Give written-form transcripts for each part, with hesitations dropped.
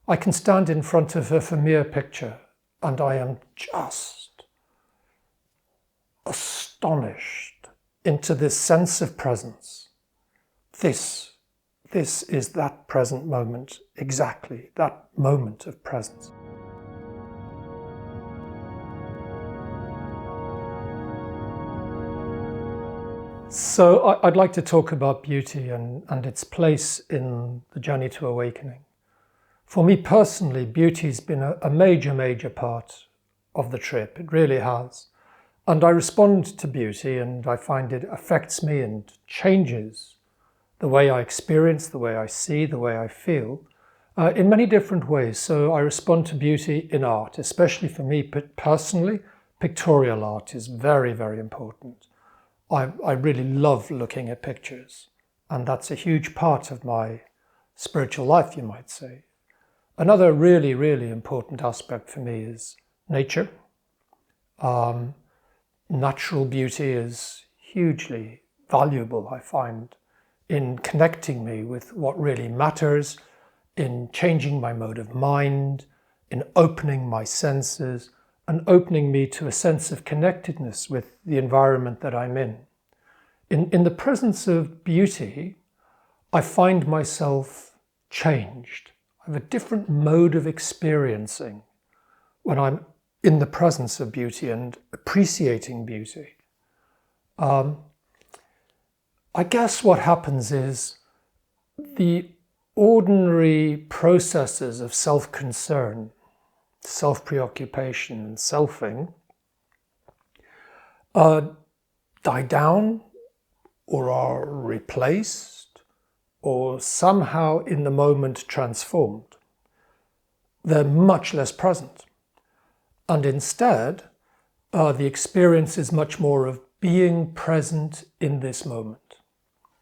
I can stand in front of a Vermeer picture and I am just astonished into this sense of presence. This is that present moment, exactly that moment of presence. So I'd like to talk about beauty and its place in the journey to awakening. For me personally, beauty's been a major part of the trip. It really has. And I respond to beauty and I find it affects me and changes the way I experience, the way I see, the way I feel, in many different ways. So I respond to beauty in art, especially for me personally. Pictorial art is very important. I really love looking at pictures, and that's a huge part of my spiritual life, you might say. Another really important aspect for me is nature. Natural beauty is hugely valuable, I find, in connecting me with what really matters, in changing my mode of mind, in opening my senses, and opening me to a sense of connectedness with the environment that I'm in. In the presence of beauty, I find myself changed. I have a different mode of experiencing when I'm in the presence of beauty and appreciating beauty. I guess what happens is the ordinary processes of self-concern, self-preoccupation and selfing die down or are replaced or somehow in the moment transformed. They're much less present. And instead, the experience is much more of being present in this moment,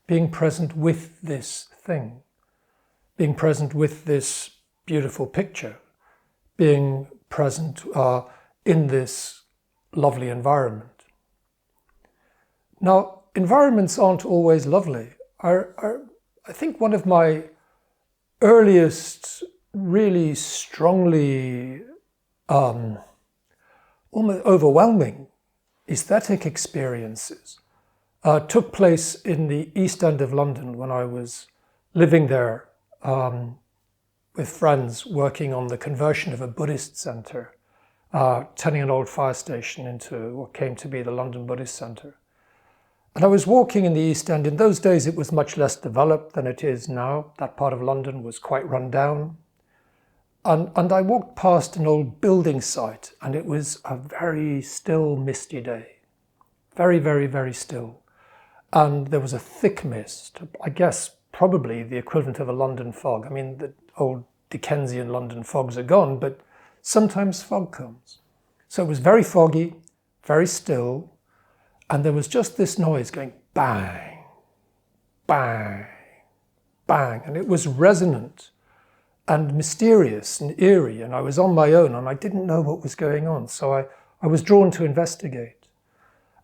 being present with this thing, being present with this beautiful picture, being present in this lovely environment. Now, environments aren't always lovely. I think one of my earliest, really strongly, almost overwhelming aesthetic experiences took place in the East End of London when I was living there with friends working on the conversion of a Buddhist centre, turning an old fire station into what came to be the London Buddhist Centre. And I was walking in the East End. In those days, it was much less developed than it is now. That part of London was quite run down. And I walked past an old building site, and it was a very still, misty day. Very still. And there was a thick mist, I guess probably the equivalent of a London fog. I mean, the old Dickensian London fogs are gone, but sometimes fog comes. So it was very foggy, very still, and there was just this noise going bang, bang, bang, and it was resonant and mysterious and eerie, and I was on my own and I didn't know what was going on, so I was drawn to investigate.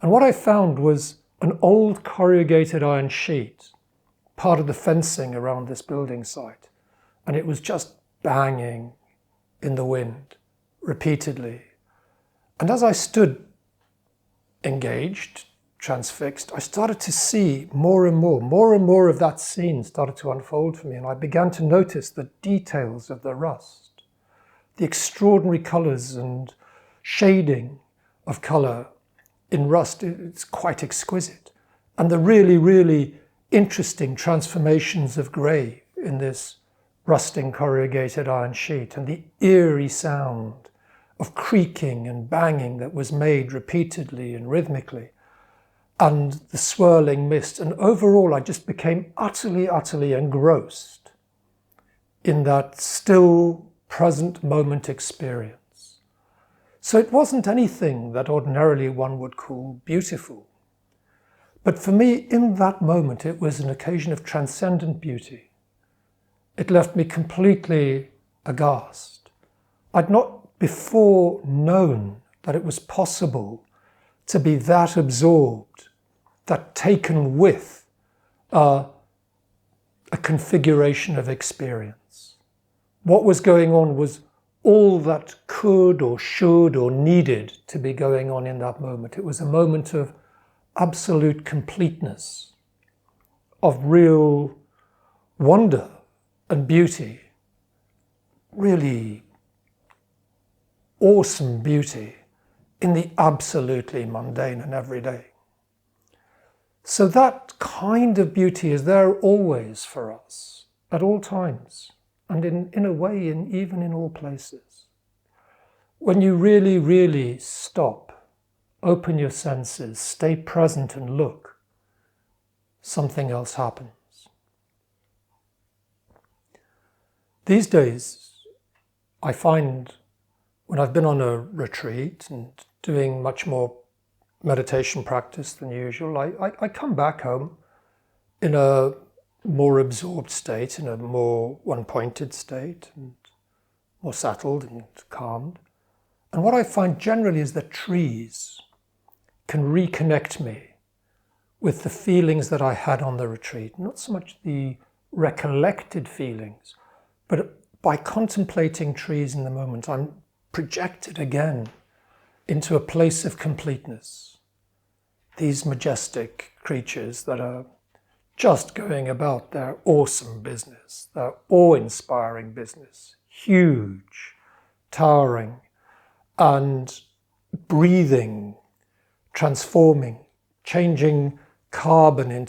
And what I found was an old corrugated iron sheet, part of the fencing around this building site, and it was just banging in the wind repeatedly. And as I stood engaged, transfixed, I started to see more and more of that scene started to unfold for me, and I began to notice the details of the rust, the extraordinary colours and shading of colour in rust. It's quite exquisite, and the really interesting transformations of grey in this rusting corrugated iron sheet, and the eerie sound of creaking and banging that was made repeatedly and rhythmically, and the swirling mist. And overall, I just became utterly engrossed in that still present moment experience. So it wasn't anything that ordinarily one would call beautiful. But for me, in that moment, it was an occasion of transcendent beauty. It left me completely aghast. I'd not before known that it was possible to be that absorbed, that taken with a configuration of experience. What was going on was all that could or should or needed to be going on in that moment. It was a moment of absolute completeness, of real wonder and beauty, really awesome beauty in the absolutely mundane and everyday. So that kind of beauty is there always for us, at all times, and in a way, even in all places. When you really, really stop, open your senses, stay present and look, something else happens. These days, I find when I've been on a retreat and doing much more meditation practice than usual, I come back home in a more absorbed state, in a more one-pointed state, and more settled and calmed. And what I find generally is that trees can reconnect me with the feelings that I had on the retreat. Not so much the recollected feelings, but by contemplating trees in the moment, I'm projected again into a place of completeness. These majestic creatures that are just going about their awesome business, their awe-inspiring business, huge, towering, and breathing, transforming, changing carbon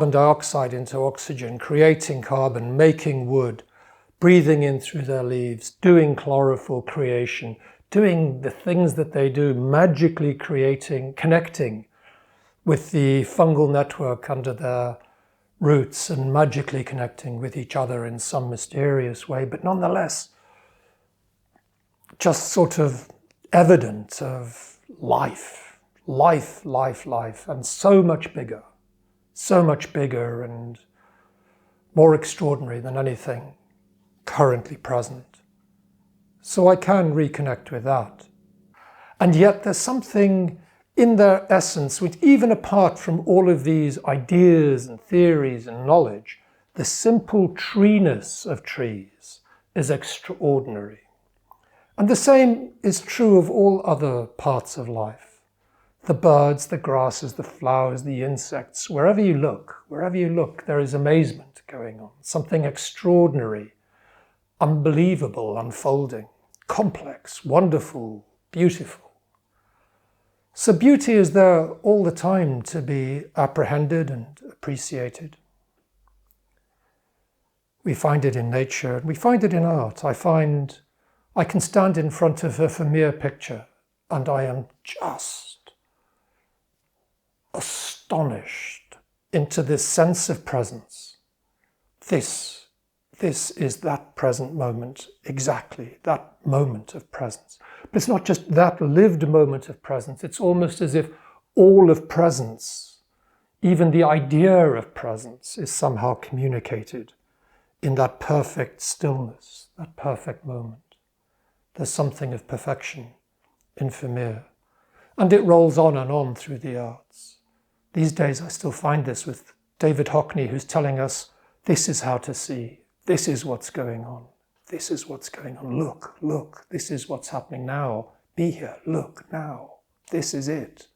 dioxide into oxygen, creating carbon, making wood, breathing in through their leaves, doing chlorophyll creation, doing the things that they do, magically creating, connecting with the fungal network under their roots and magically connecting with each other in some mysterious way, but nonetheless, just sort of evident of life, and so much bigger and more extraordinary than anything currently present. So I can reconnect with that. And yet there's something in their essence which, even apart from all of these ideas and theories and knowledge, the simple treeness of trees is extraordinary. And the same is true of all other parts of life. The birds, the grasses, the flowers, the insects, wherever you look, there is amazement going on. Something extraordinary, unbelievable, unfolding, complex, wonderful, beautiful. So beauty is there all the time to be apprehended and appreciated. We find it in nature, and we find it in art. I can stand in front of a Vermeer picture and I am just astonished into this sense of presence. This is that present moment, exactly, that moment of presence. But it's not just that lived moment of presence, it's almost as if all of presence, even the idea of presence, is somehow communicated in that perfect stillness, that perfect moment. There's something of perfection in Vermeer. And it rolls on and on through the arts. These days I still find this with David Hockney, who's telling us, this is how to see, this is what's going on, this is what's going on, look, this is what's happening now, be here, look now, this is it.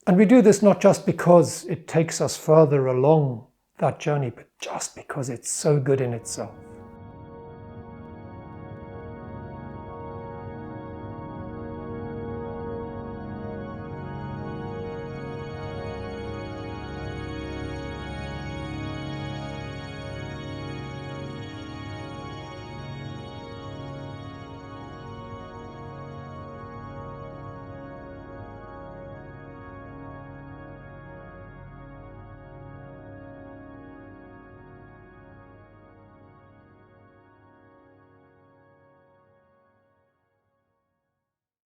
And we do this not just because it takes us further along that journey, but just because it's so good in itself.